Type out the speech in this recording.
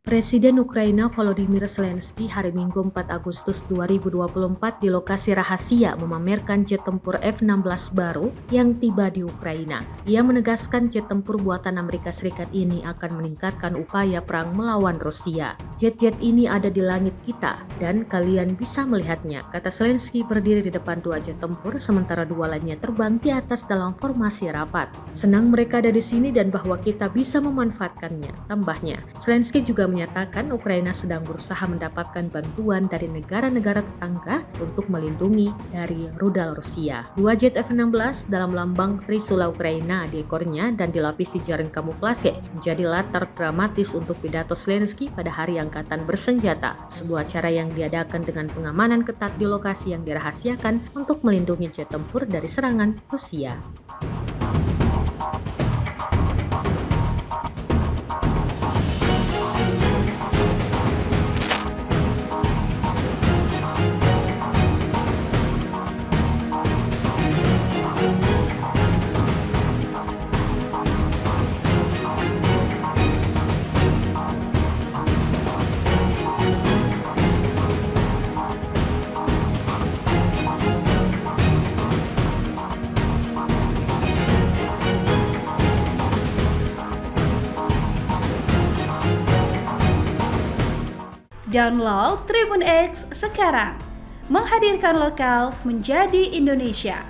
Presiden Ukraina Volodymyr Zelensky hari Minggu 4 Agustus 2024 di lokasi rahasia memamerkan jet tempur F-16 baru yang tiba di Ukraina. Ia menegaskan jet tempur buatan Amerika Serikat ini akan meningkatkan upaya perang melawan Rusia. Jet-jet ini ada di langit kita dan kalian bisa melihatnya, kata Zelensky berdiri di depan dua jet tempur sementara dua lainnya terbang di atas dalam formasi rapat. Senang mereka ada di sini dan bahwa kita bisa memanfaatkannya, tambahnya. Zelensky juga menyatakan Ukraina sedang berusaha mendapatkan bantuan dari negara-negara tetangga untuk melindungi dari rudal Rusia. Dua jet F-16 dalam lambang Trisula Ukraina di ekornya dan dilapisi jaring kamuflase menjadi latar dramatis untuk pidato Zelensky pada Hari Angkatan Bersenjata, sebuah acara yang diadakan dengan pengamanan ketat di lokasi yang dirahasiakan untuk melindungi jet tempur dari serangan Rusia. Download Tribun X sekarang, menghadirkan lokal menjadi Indonesia.